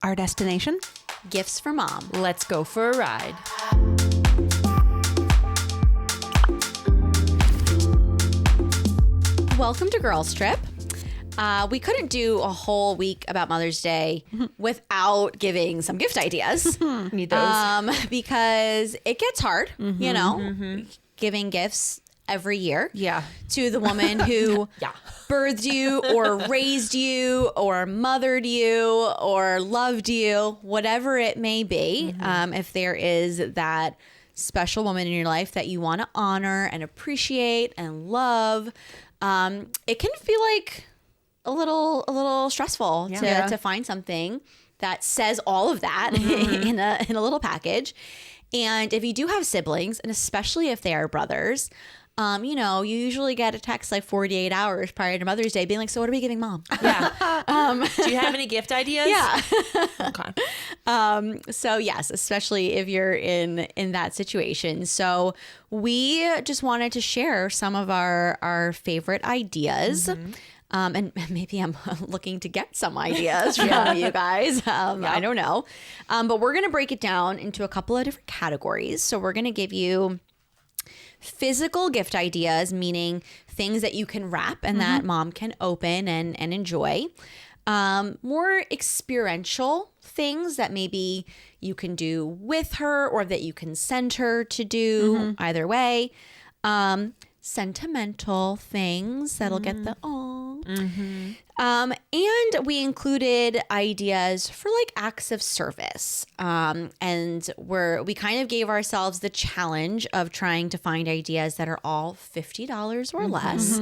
Our destination? Gifts for mom. Let's go for a ride. Welcome to Girls Trip. We couldn't do a whole week about Mother's Day without giving some gift ideas. Need those. Because it gets hard, you know, giving gifts every year to the woman who birthed you or raised you or mothered you or loved you, whatever it may be. If there is that special woman in your life that you want to honor and appreciate and love, it can feel like a little stressful to find something that says all of that in a little package. And if you do have siblings, and especially if they are brothers, you know, you usually get a text like 48 hours prior to Mother's Day being like, so what are we giving mom? Yeah. Do you have any gift ideas? Yeah. Okay. So yes, especially if you're in that situation. So we just wanted to share some of our favorite ideas. And maybe I'm looking to get some ideas from you guys. I don't know. But we're going to break it down into a couple of different categories. So we're going to give you physical gift ideas, meaning things that you can wrap and that mom can open and enjoy. More experiential things that maybe you can do with her or that you can send her to do, either way. Sentimental things that'll get the and we included ideas for like acts of service, and we kind of gave ourselves the challenge of trying to find ideas that are all $50 or less.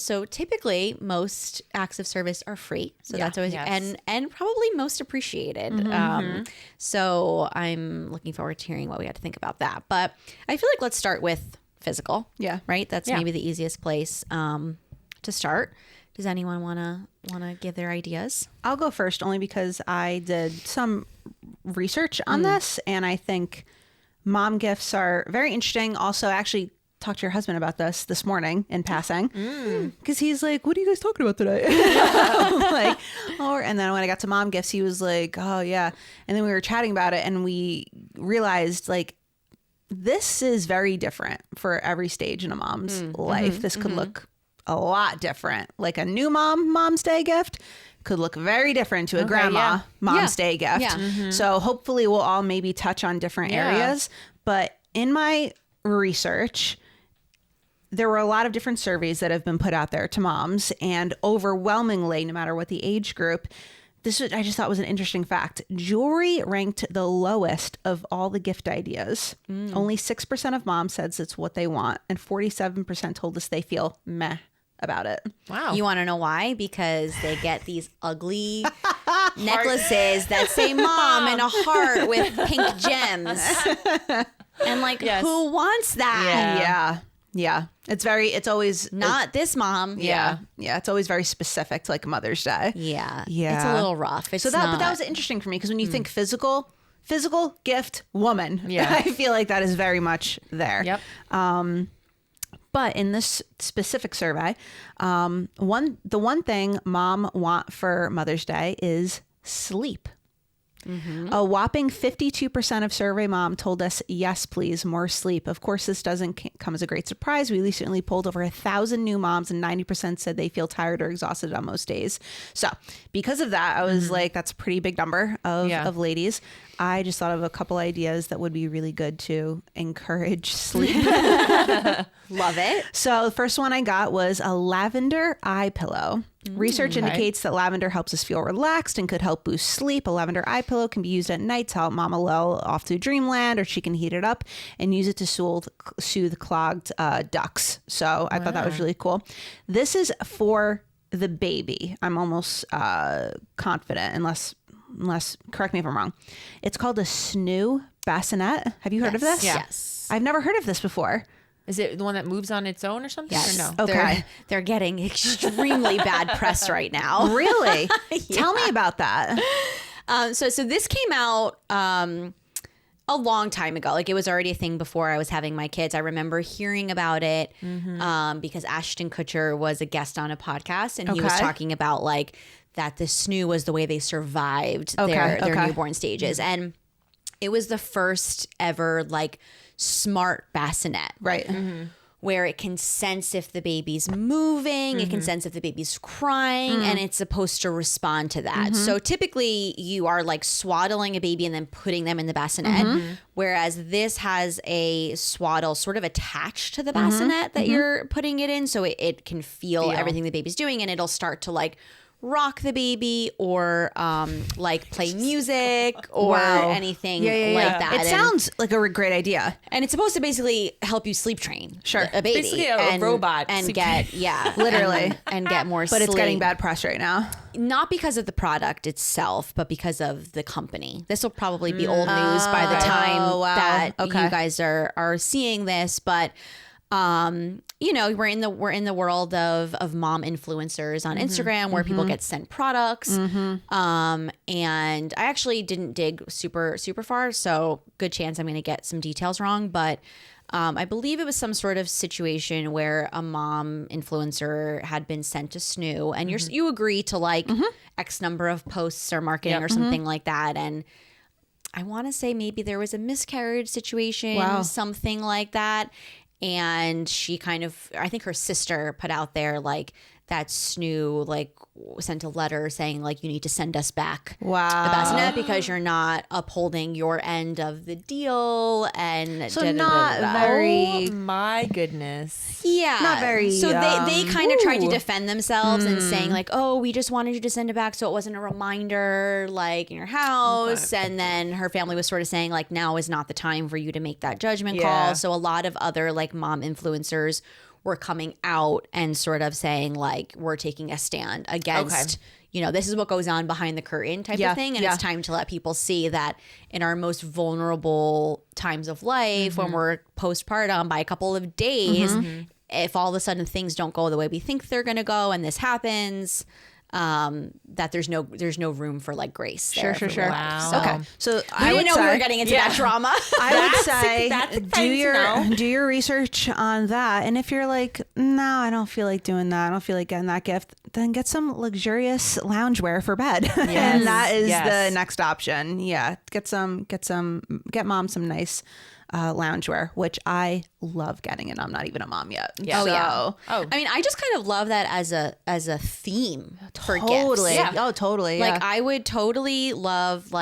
So typically most acts of service are free, so that's always and probably most appreciated. So I'm looking forward to hearing what we had to think about that. But I feel like let's start with physical. Right. That's maybe the easiest place to start. Does anyone want to give their ideas? I'll go first only because I did some research on this, and I think mom gifts are very interesting. Also, I actually talked to your husband about this morning in passing, because he's like, what are you guys talking about today? Like, and then when I got to mom gifts, he was like, oh yeah. And then we were chatting about it, and we realized like, this is very different for every stage in a mom's life. This could look a lot different. Like a new Mom's Day gift could look very different to a grandma Mom's Day gift. So hopefully we'll all maybe touch on different areas. But in my research, there were a lot of different surveys that have been put out there to moms, and overwhelmingly, no matter what the age group, I just thought was an interesting fact. Jewelry ranked the lowest of all the gift ideas. Only 6% of moms says it's what they want, and 47% told us they feel meh about it. Wow. You want to know why? Because they get these ugly necklaces that say mom and a heart with pink gems. And like, who wants that? Yeah. It's always not this mom. Yeah. It's always very specific to like Mother's Day. Yeah. It's a little rough. But that was interesting for me, because when you think physical gift woman, I feel like that is very much there. But in this specific survey, the one thing mom want for Mother's Day is sleep. A whopping 52% of survey mom told us, yes, please, more sleep. Of course, this doesn't come as a great surprise. We recently polled over 1,000 new moms, and 90% said they feel tired or exhausted on most days. So because of that, I was like, that's a pretty big number of ladies. I just thought of a couple ideas that would be really good to encourage sleep. Love it. So the first one I got was a lavender eye pillow. Research indicates that lavender helps us feel relaxed and could help boost sleep. A lavender eye pillow can be used at night to help mama lull off to dreamland, or she can heat it up and use it to soothe clogged ducts. So I thought that was really cool. This is for the baby. I'm almost confident, unless correct me if I'm wrong. It's called a snoo bassinet. Have you heard of this? Yes. I've never heard of this before. Is it the one that moves on its own or something? Yes. Or no? Okay. They're getting extremely bad press right now. Really? Tell me about that. So this came out a long time ago. Like, it was already a thing before I was having my kids. I remember hearing about it because Ashton Kutcher was a guest on a podcast, and he was talking about like that the SNU was the way they survived their newborn stages. And it was the first ever like smart bassinet. Right. Where it can sense if the baby's moving, it can sense if the baby's crying, and it's supposed to respond to that. So typically you are like swaddling a baby and then putting them in the bassinet, whereas this has a swaddle sort of attached to the bassinet that you're putting it in, so it can feel everything the baby's doing, and it'll start to like rock the baby or like play music or anything like that. It sounds like a great idea. And it's supposed to basically help you sleep train a baby. Basically a robot. And get, literally. and get more sleep. But it's getting bad press right now. Not because of the product itself, but because of the company. This will probably be old news by the time that you guys are seeing this. But you know, we're in the world of mom influencers on Instagram where people get sent products. And I actually didn't dig super far, so good chance I'm going to get some details wrong, but I believe it was some sort of situation where a mom influencer had been sent to SNU, and you agree to like X number of posts or marketing or something like that, and I want to say maybe there was a miscarriage situation, something like that. And she kind of, I think her sister put out there like that SNU like sent a letter saying like you need to send us back the bassinet because you're not upholding your end of the deal, and so not very. Oh my goodness. Yeah, not very. So they kind of tried to defend themselves and saying like, oh, we just wanted you to send it back so it wasn't a reminder like in your house. And then her family was sort of saying like now is not the time for you to make that judgment call. So a lot of other like mom influencers were coming out and sort of saying like we're taking a stand against you know, this is what goes on behind the curtain type of thing, and it's time to let people see that in our most vulnerable times of life when we're postpartum by a couple of days, if all of a sudden things don't go the way we think they're going to go and this happens, that there's no room for like grace. Sure. Wow. So, okay. So I didn't know we were getting into that drama. I would say do your research on that. And if you're like, no, I don't feel like doing that, I don't feel like getting that gift, then get some luxurious loungewear for bed. And that is the next option. Yeah. Get mom some nice loungewear, which I love getting, and I'm not even a mom yet. I mean, I just kind of love that as a theme for gifts. Totally. Like I would totally love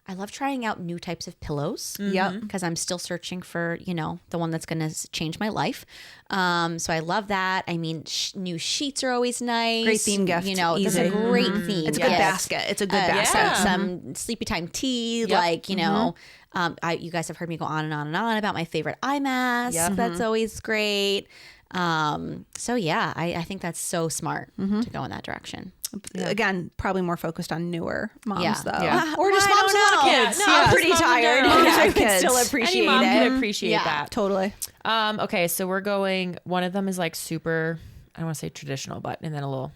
I love trying out new types of pillows. Yep. Because I'm still searching for, you know, the one that's going to change my life. So I love that. I mean, new sheets are always nice. Great theme gift. You know, it's a great theme. It's a good basket. It's a good basket. Some sleepy time tea, like, you know, you guys have heard me go on and on and on about my favorite eye mask. That's always great. So yeah, I think that's so smart to go in that direction. Again, probably more focused on newer moms though. Or just moms with little kids. I'm pretty tired. I could still appreciate Any mom it. can appreciate that. Totally. Okay, so we're going, one of them is like super, I don't want to say traditional, but and then a little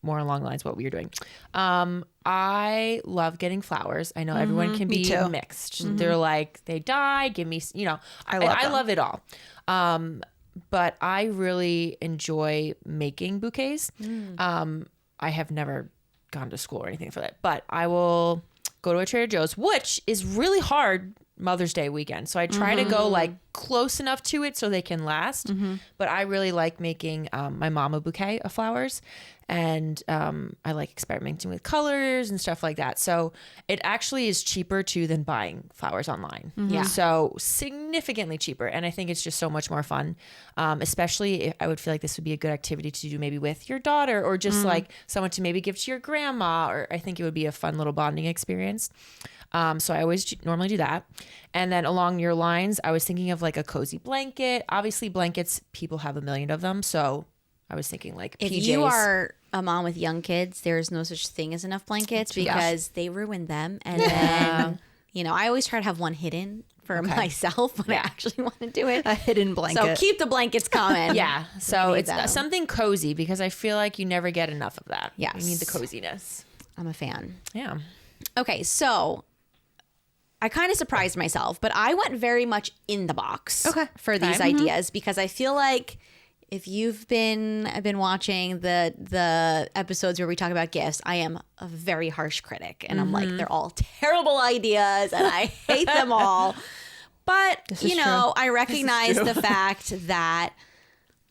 more along the lines of what we were doing. I love getting flowers. I know everyone can be mixed. They're like, they die, give me, you know, I love it all. But I really enjoy making bouquets. I have never gone to school or anything for that, but I will go to a Trader Joe's, which is really hard Mother's Day weekend. So I try to go like close enough to it so they can last. But I really like making my mom a bouquet of flowers. And I like experimenting with colors and stuff like that. So it actually is cheaper too than buying flowers online. So significantly cheaper. And I think it's just so much more fun. Especially if I would feel like this would be a good activity to do maybe with your daughter, or just like someone to maybe give to your grandma, or I think it would be a fun little bonding experience. So I always normally do that. And then along your lines, I was thinking of like a cozy blanket. Obviously blankets, people have a million of them. So I was thinking like PJs. If you are a mom with young kids, there's no such thing as enough blankets because they ruin them. And then, you know, I always try to have one hidden for myself when I actually want to do it. A hidden blanket. So keep the blankets coming. So it's something cozy, because I feel like you never get enough of that. Yes. You need the coziness. I'm a fan. Yeah. Okay, so I kind of surprised myself, but I went very much in the box for these ideas, because I feel like if you've been watching the episodes where we talk about gifts, I am a very harsh critic, and I'm like, they're all terrible ideas, and I hate them all. But you know, I recognize the fact that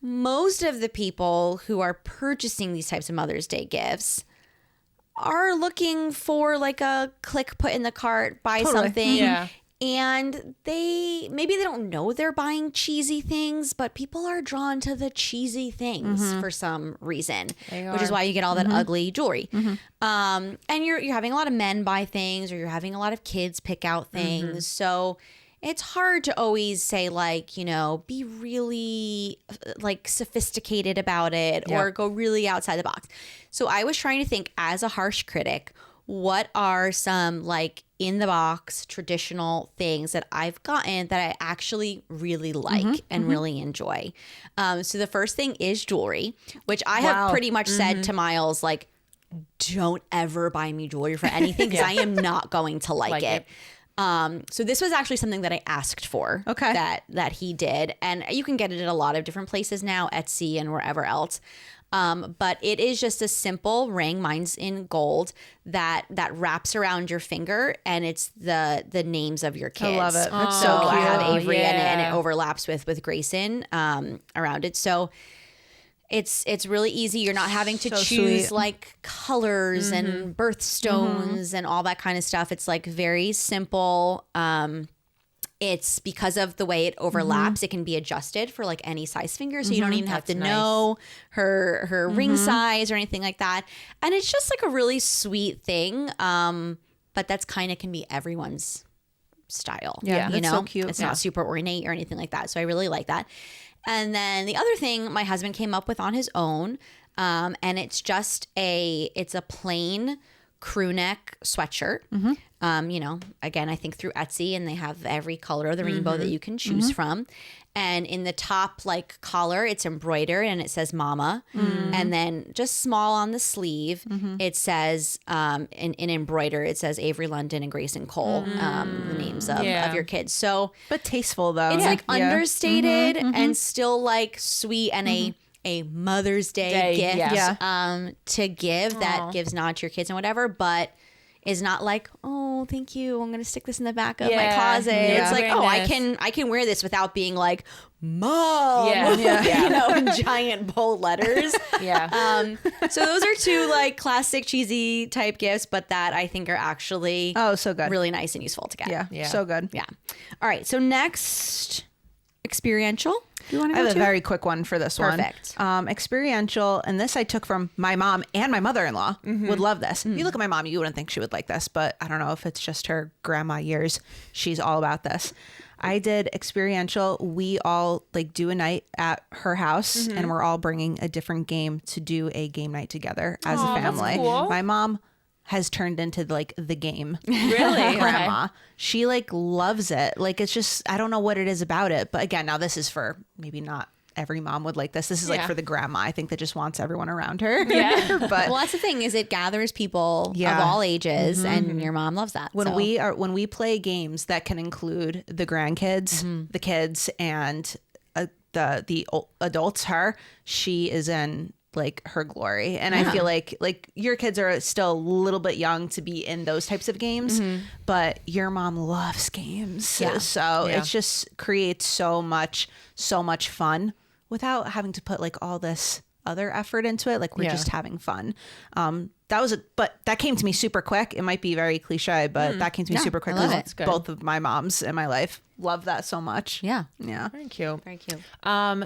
most of the people who are purchasing these types of Mother's Day gifts are looking for like a click, put in the cart, buy something. Yeah. And maybe they don't know they're buying cheesy things, but people are drawn to the cheesy things for some reason, which is why you get all that ugly jewelry. And you're having a lot of men buy things, or you're having a lot of kids pick out things. So it's hard to always say, like, you know, be really like sophisticated about it or go really outside the box. So I was trying to think, as a harsh critic, what are some like in the box traditional things that I've gotten that I actually really like and really enjoy. So the first thing is jewelry, which I have pretty much said to Miles, like, don't ever buy me jewelry for anything, because I am not going to like it. So this was actually something that I asked for, that he did. And you can get it at a lot of different places now, Etsy and wherever else. But it is just a simple ring. Mine's in gold that wraps around your finger, and it's the names of your kids. I love it. That's so cute. I have Avery and it overlaps with Grayson around it. So it's really easy. You're not having to choose like colors and birthstones and all that kind of stuff. It's like very simple. It's because of the way it overlaps, it can be adjusted for like any size finger. So you don't even have to know her ring size or anything like that. And it's just like a really sweet thing. But that's kind of can be everyone's style. Yeah, you know, so cute. It's not super ornate or anything like that. So I really like that. And then the other thing my husband came up with on his own, and it's just it's a plain crew neck sweatshirt. You know, again, I think through Etsy, and they have every color of the rainbow that you can choose from. And in the top like collar, it's embroidered and it says mama. And then just small on the sleeve, it says in embroider, it says Avery London and Grayson Cole, the names of your kids. So, but tasteful though. It's like understated and still like sweet, and a Mother's Day gift to give that gives nod to your kids and whatever, but is not like, oh, thank you, I'm gonna stick this in the back of my closet. It's like, oh, I can wear this without being like, Mom, you know, in giant bold letters. So those are two like classic cheesy type gifts, but that I think are actually so good, really nice and useful to get. So good. All right, so next, experiential. Do you want to go I have a very quick one for this one. Perfect. Experiential, and this I took from my mom and my mother-in-law. Would love this. If you look at my mom, you wouldn't think she would like this, but I don't know if it's just her grandma years. She's all about this. I did experiential. We all like do a night at her house, and we're all bringing a different game to do a game night together as a family. That's cool. My mom has turned into like the game. Really? Grandma. She like loves it. Like, it's just, I don't know what it is about it. But again, now this is for maybe not every mom would like this. This is like for the grandma, I think, that just wants everyone around her. But well, that's the thing, is it gathers people of all ages, and your mom loves that. When we play games that can include the grandkids, the kids, and the adults, she is in like her glory. And I feel like your kids are still a little bit young to be in those types of games, but your mom loves games. So it just creates so much fun without having to put like all this other effort into it. Like, we're just having fun. But that came to me super quick. It might be very cliche, but that came to me super quick. Because both of my moms in my life love that so much. Yeah. Very cute. Very cute.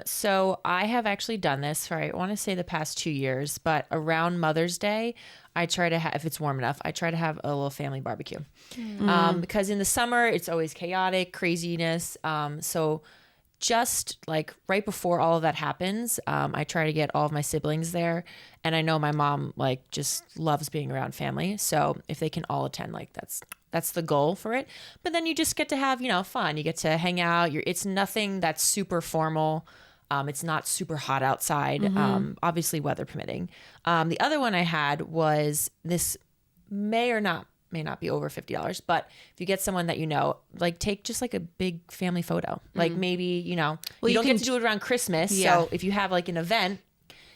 So I have actually done this for, I want to say, the past 2 years, but around Mother's Day, I try to have, if it's warm enough, I try to have a little family barbecue. Because in the summer, it's always chaotic, craziness. So just like right before all of that happens, I try to get all of my siblings there. And I know my mom like just loves being around family. So if they can all attend, like that's the goal for it. But then you just get to have, fun. You get to hang out. It's nothing that's super formal. It's not super hot outside, obviously weather permitting. The other one I had was, this may or may not be over $50, but if you get someone that like take just like a big family photo, like maybe you don't get to do it around Christmas. So if you have like an event,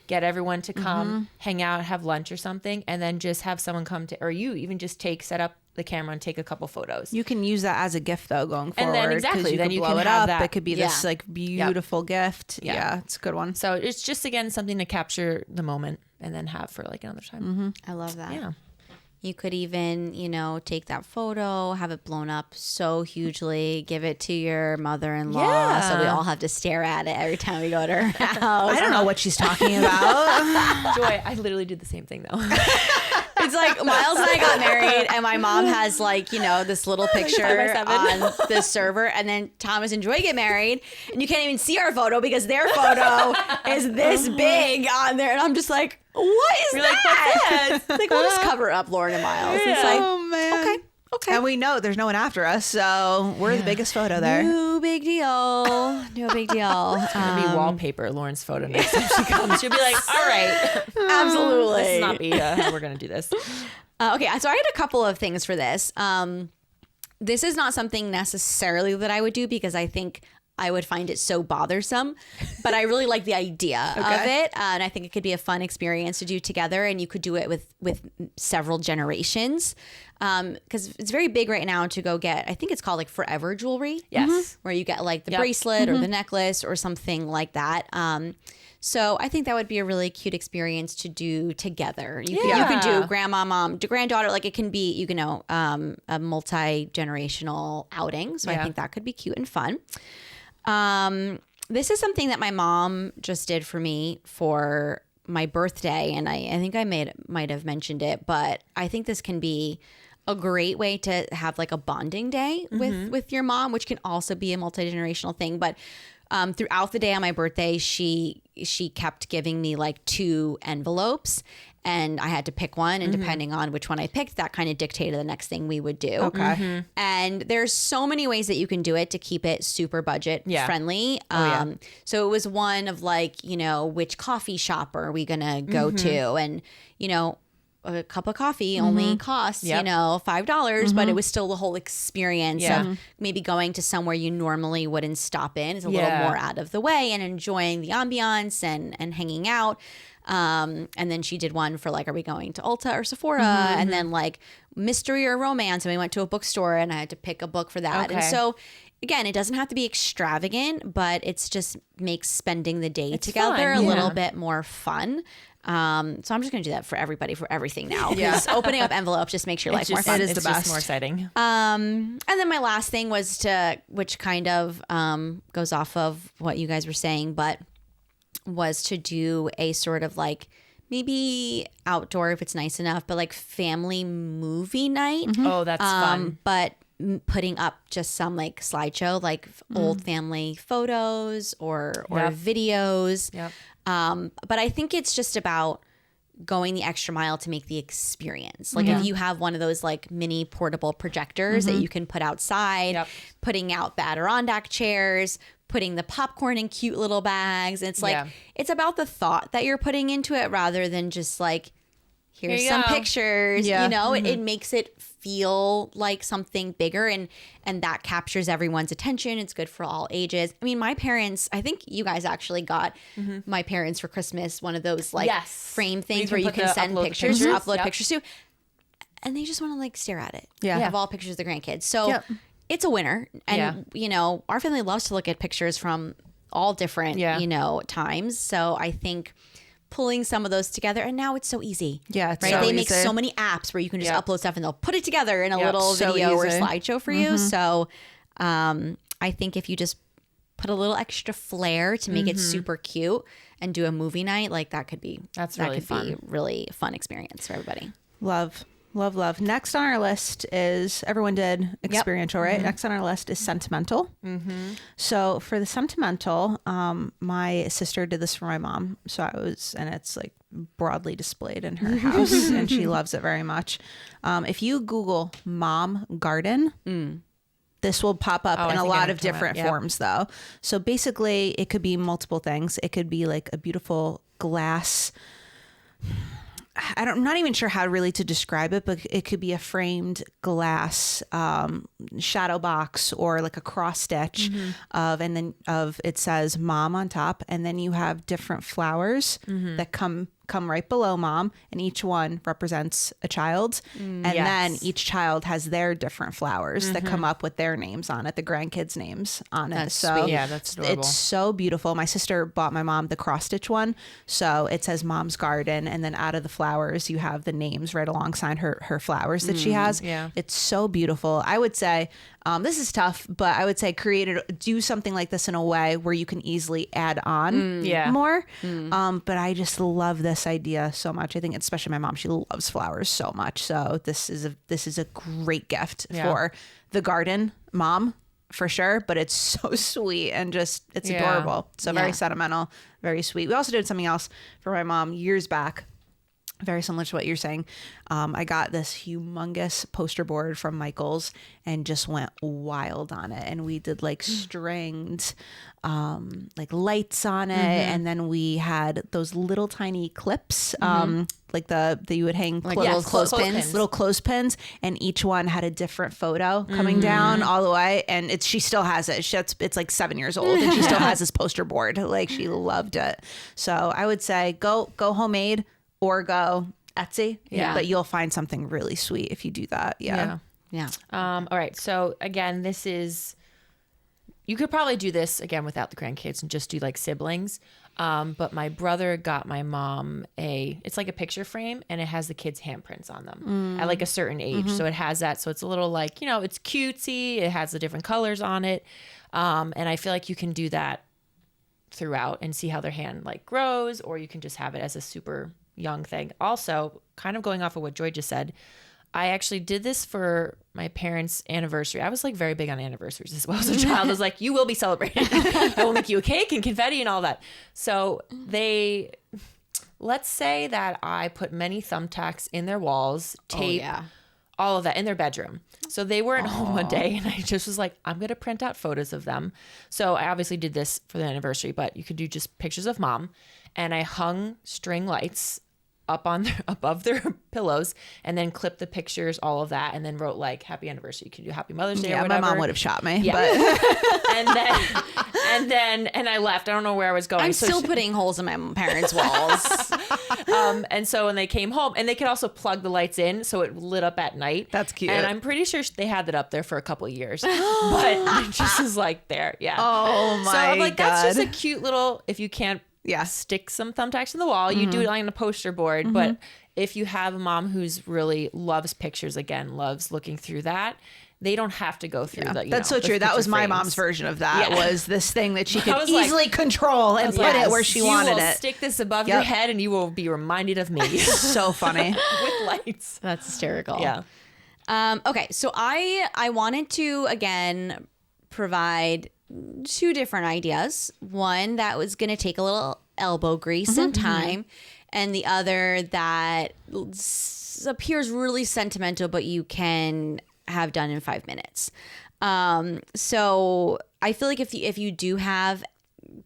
get everyone to come hang out, have lunch or something, and then just have someone come to, or you even just set up the camera and take a couple photos. You can use that as a gift though going forward. And then exactly, then you blow can it have up. that. It could be this like beautiful gift. Yeah, it's a good one. So it's just again something to capture the moment and then have for like another time. I love that. Yeah. You could even, take that photo, have it blown up so hugely, give it to your mother-in-law, so we all have to stare at it every time we go to her house. I don't know what she's talking about. Joy, I literally do the same thing though. It's like Miles and I got married, and my mom has this little picture on the server, and then Thomas and Joy get married, and you can't even see our photo because their photo is this big on there, and I'm just like, what is You're that? Like, what's this? Like, we'll just cover up Lauren and Miles. It's like, Oh man. Okay. And we know there's no one after us, so we're the biggest photo there. No big deal. No big deal. It's gonna be wallpaper, Lauren's photo next time she comes. She'll be like, all right, Absolutely. this is not be how we're gonna do this. Okay, so I had a couple of things for this. This is not something necessarily that I would do because I think I would find it so bothersome, but I really like the idea of it. And I think it could be a fun experience to do together, and you could do it with several generations. Because it's very big right now to go get, I think it's called like forever jewelry. Yes. Where you get like the bracelet or the necklace or something like that. So I think that would be a really cute experience to do together. You can do grandma, mom, granddaughter, like it can be, a multi-generational outing. So I think that could be cute and fun. This is something that my mom just did for me for my birthday. And I think I might have mentioned it, but I think this can be a great way to have like a bonding day with your mom, which can also be a multi-generational thing. But throughout the day on my birthday, she kept giving me like 2 envelopes, and I had to pick one, and depending on which one I picked, that kind of dictated the next thing we would do. Okay. And there's so many ways that you can do it to keep it super budget friendly. So it was one of like, which coffee shop are we gonna go to? And, a cup of coffee only costs, $5, but it was still the whole experience of maybe going to somewhere you normally wouldn't stop in. It's a little more out of the way and enjoying the ambiance and hanging out. And then she did one for like, are we going to Ulta or Sephora? And then like mystery or romance. And we went to a bookstore and I had to pick a book for that. And so again, it doesn't have to be extravagant, but it's just makes spending the day together a little bit more fun. So I'm just going to do that for everybody, for everything now. Because opening up envelopes just makes your life more fun. It is the best. More exciting. And then my last thing was which kind of goes off of what you guys were saying, but was to do a sort of like maybe outdoor if it's nice enough, but like family movie night. Oh, that's fun. But putting up just some like slideshow, like old family photos or videos. Yep. But I think it's just about going the extra mile to make the experience. Like if you have one of those like mini portable projectors that you can put outside, putting out the Adirondack chairs, putting the popcorn in cute little bags. It's like, it's about the thought that you're putting into it rather than just like, here's some pictures, it makes it feel like something bigger and that captures everyone's attention. It's good for all ages. I mean, my parents, I think you guys actually got my parents for Christmas, one of those like frame things where you can send pictures, upload pictures to, and they just want to like stare at it. Have all pictures of the grandkids. So it's a winner. And, our family loves to look at pictures from all different, times. So I think pulling some of those together, and now it's so easy. Yeah, it's right. so They make easy. so many apps where you can just upload stuff and they'll put it together in a little video or slideshow for you. So I think if you just put a little extra flair to make it super cute and do a movie night, like that could be really fun experience for everybody. Love. Next on our list is, everyone did experiential, right? Next on our list is sentimental. So for the sentimental, my sister did this for my mom. So and it's like broadly displayed in her house and she loves it very much. If you Google mom garden, this will pop up in a lot of different forms though. So basically it could be multiple things. It could be like a beautiful glass, I'm not even sure how really to describe it, but it could be a framed glass shadow box or like a cross stitch of it says mom on top, and then you have different flowers that come right below mom, and each one represents a child, and then each child has their different flowers that come up with their names on it, the grandkids' names on it. That's so sweet. Yeah, that's adorable. It's so beautiful. My sister bought my mom the cross stitch one, so it says mom's garden, and then out of the flowers you have the names right alongside her flowers that she has. Yeah, it's so beautiful. I would say this is tough, but I would say do something like this in a way where you can easily add on more. But I just love this idea so much. I think especially my mom, she loves flowers so much. So this is a great gift for the garden mom for sure. But it's so sweet and just it's adorable. So very sentimental, very sweet. We also did something else for my mom years back. Very similar to what you're saying. I got this humongous poster board from Michael's and just went wild on it. And we did like stringed like lights on it. And then we had those little tiny clips, like that you would hang like little clothespins. Little clothespins. And each one had a different photo coming down all the way. And she still has it. It's like 7 years old and she still has this poster board. Like she loved it. So I would say go homemade. Or go Etsy, but you'll find something really sweet if you do that. Yeah. All right. So again, you could probably do this again without the grandkids and just do like siblings. But my brother got my mom it's like a picture frame and it has the kids' handprints on them at like a certain age. So it has that. So it's a little like, it's cutesy. It has the different colors on it. And I feel like you can do that throughout and see how their hand like grows, or you can just have it as a super young thing. Also, kind of going off of what Joy just said, I actually did this for my parents' anniversary. I was like very big on anniversaries as well as a child. I was like, you will be celebrated. I will make you a cake and confetti and all that. So let's say that I put many thumbtacks in their walls, tape, all of that in their bedroom. So they weren't home one day and I just was like, I'm going to print out photos of them. So I obviously did this for the anniversary, but you could do just pictures of mom. And I hung string lights up above their pillows and then clipped the pictures, all of that, and then wrote like happy anniversary. You can do happy Mother's Day or whatever. My mom would have shot me. Yeah. But and I left. I don't know where I was going. I'm still putting holes in my parents' walls. And so when they came home, and they could also plug the lights in so it lit up at night. That's cute. And I'm pretty sure they had that up there for a couple of years. But it just is like there. Yeah. Oh my God. So I'm like, that's just a cute little, if you can't stick some thumbtacks in the wall, you do it on a poster board. But if you have a mom who's really loves pictures, again, loves looking through that, they don't have to go through that. That's so true. That was my mom's version of that, was this thing that she could easily control and put it where she wanted it. Stick this above your head and you will be reminded of me. So funny. With lights. That's hysterical. Yeah. Okay, so I wanted to, again, provide two different ideas. One that was going to take a little elbow grease and time, and the other that appears really sentimental, but you can have done in 5 minutes. So I feel like if you do have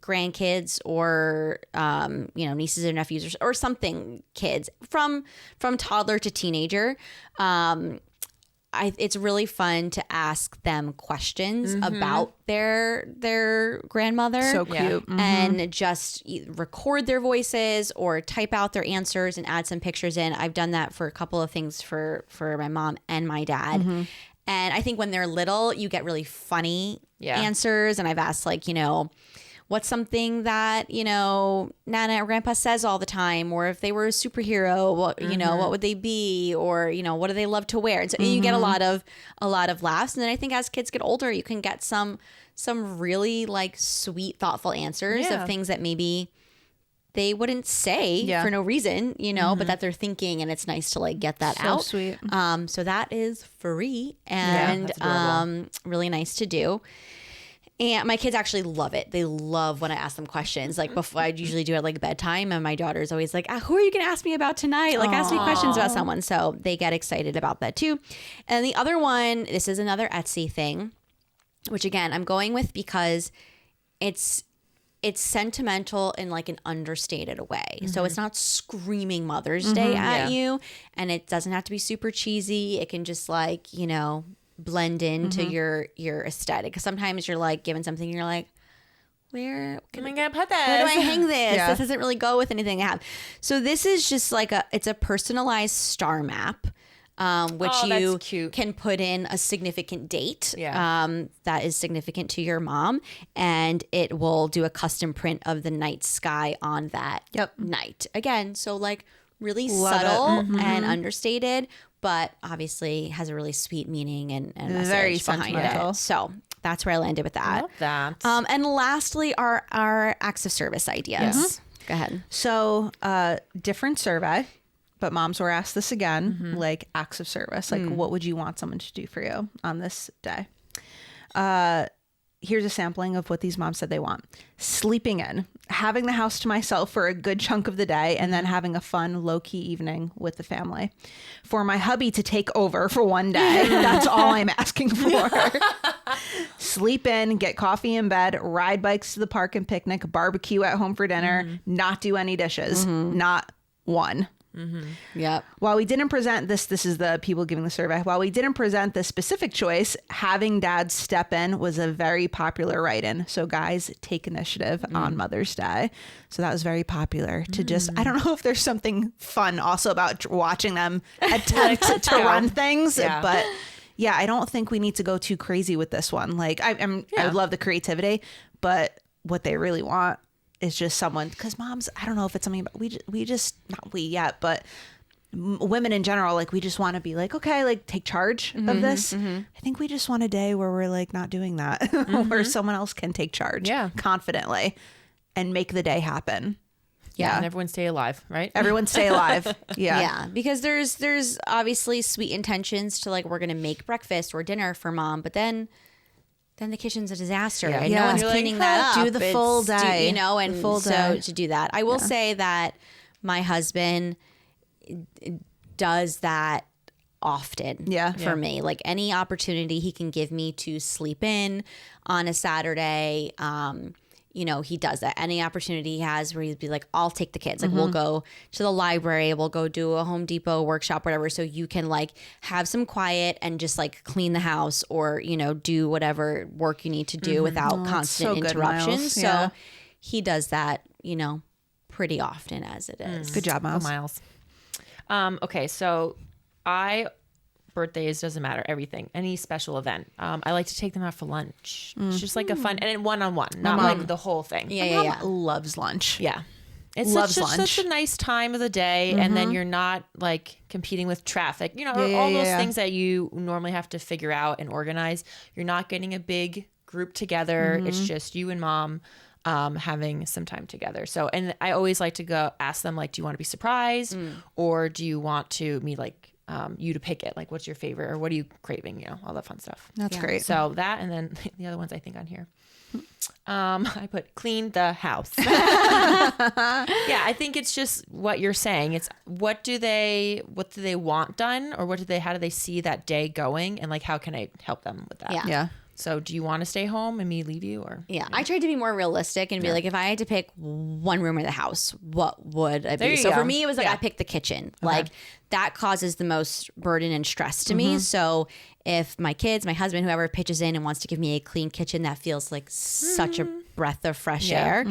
grandkids or nieces or nephews or something, kids from toddler to teenager, it's really fun to ask them questions about their grandmother. So cute. And just record their voices or type out their answers and add some pictures in. I've done that for a couple of things for my mom and my dad. And I think when they're little, you get really funny answers. And I've asked what's something that, Nana or Grandpa says all the time, or if they were a superhero, what would they be? Or, what do they love to wear? And so you get a lot of laughs. And then I think as kids get older, you can get some really sweet, thoughtful answers of things that maybe they wouldn't say for no reason, but that they're thinking, and it's nice to get that out. So sweet. So that is free and really nice to do. And my kids actually love it. They love when I ask them questions. Before, I usually do it at bedtime, and my daughter's always like, who are you going to ask me about tonight? Ask me questions about someone. So they get excited about that too. And the other one, this is another Etsy thing, which again, I'm going with because it's it's sentimental in like an understated way. So it's not screaming Mother's Day at you, and it doesn't have to be super cheesy. It can just like, you know, blend into your aesthetic. Because sometimes you're like given something and you're like, where am I gonna put this? Where do I hang this? Yeah. This doesn't really go with anything I have. So this is just like it's a personalized star map. Which you can put in a significant date that is significant to your mom, and it will do a custom print of the night sky on that night. Again, so like really subtle and understated, but obviously has a really sweet meaning and very message behind it. So that's where I landed with that. I love that. And lastly, our acts of service ideas. Go ahead. So different survey. But moms were asked this again, like acts of service. Like, what would you want someone to do for you on this day? Here's a sampling of what these moms said they want. Sleeping in, having the house to myself for a good chunk of the day, and then having a fun, low-key evening with the family. For my hubby to take over for one day. That's all I'm asking for. Sleep in, get coffee in bed, ride bikes to the park and picnic, barbecue at home for dinner, not do any dishes. Not one. Yep. While we didn't present this is the people giving the survey. While we didn't present this specific choice, having dad step in was a very popular write-in. So guys, take initiative on Mother's Day. So that was very popular to just, I don't know if there's something fun also about watching them attempt to run things, but yeah, I don't think we need to go too crazy with this one. Like I would love the creativity, but what they really want is just someone, because moms, I don't know if it's something about we just not we yet, but women in general, like we just want to be like, okay, like take charge of this. I think we just want a day where we're like not doing that, where someone else can take charge confidently and make the day happen. Yeah, and everyone stay alive, right? Everyone stay alive. Yeah, because there's obviously sweet intentions to like, we're gonna make breakfast or dinner for mom, but then the kitchen's a disaster and no one's cleaning that up. Do the full day. And so to do that. I will say that my husband does that often for me. Like any opportunity he can give me to sleep in on a Saturday, he does that. Any opportunity he has where he'd be like, I'll take the kids. Like we'll go to the library, we'll go do a Home Depot workshop, whatever. So you can like have some quiet and just like clean the house or, do whatever work you need to do without constant interruptions. So he does that, pretty often as it is. Good job, Miles. Okay. So birthdays, doesn't matter, everything, any special event. I like to take them out for lunch. It's just like a fun, and one-on-one, not like the whole thing. Yeah. Loves lunch. Yeah. It's such a nice time of the day. And then you're not like competing with traffic, all those things that you normally have to figure out and organize. You're not getting a big group together. It's just you and mom having some time together. So, and I always like to go ask them, like, do you want to be surprised or do you want me like, you to pick it, like what's your favorite or what are you craving, all that fun stuff. That's great. So that, and then the other ones I think on here, I put clean the house. I think it's just what you're saying. It's what do they want done, or how do they see that day going, and like how can I help them with that? Yeah. So do you want to stay home and me leave you, or? Yeah, I tried to be more realistic and be like, if I had to pick one room in the house, what would I be? So for me, it was like, I picked the kitchen. Okay. Like that causes the most burden and stress to me. So if my kids, my husband, whoever pitches in and wants to give me a clean kitchen, that feels like such a breath of fresh air.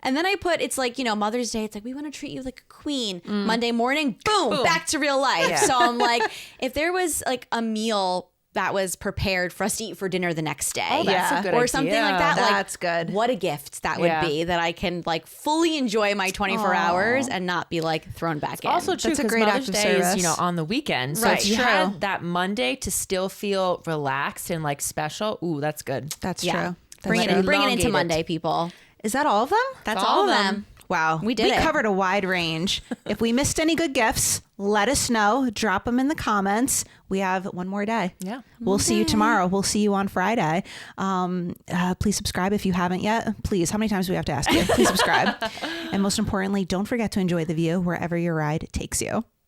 And then I put, it's like, Mother's Day, it's like, we want to treat you like a queen. Monday morning, boom, back to real life. So I'm like, if there was like a meal that was prepared for us to eat for dinner the next day. Oh, that's a good or idea. something like that. That's like, good. What a gift that would be, that I can like fully enjoy my 24 hours and not be like thrown back in. Also true, because Mother's Day is, on the weekend. So if you had that Monday to still feel relaxed and like special, ooh, that's good. That's true. Bring it into Monday, people. Is that all of them? That's all of them. Wow. We covered a wide range. If we missed any good gifts, let us know. Drop them in the comments. We have one more day. Yeah. We'll see you tomorrow. We'll see you on Friday. Please subscribe if you haven't yet. Please. How many times do we have to ask you? Please subscribe. And most importantly, don't forget to enjoy the view wherever your ride takes you.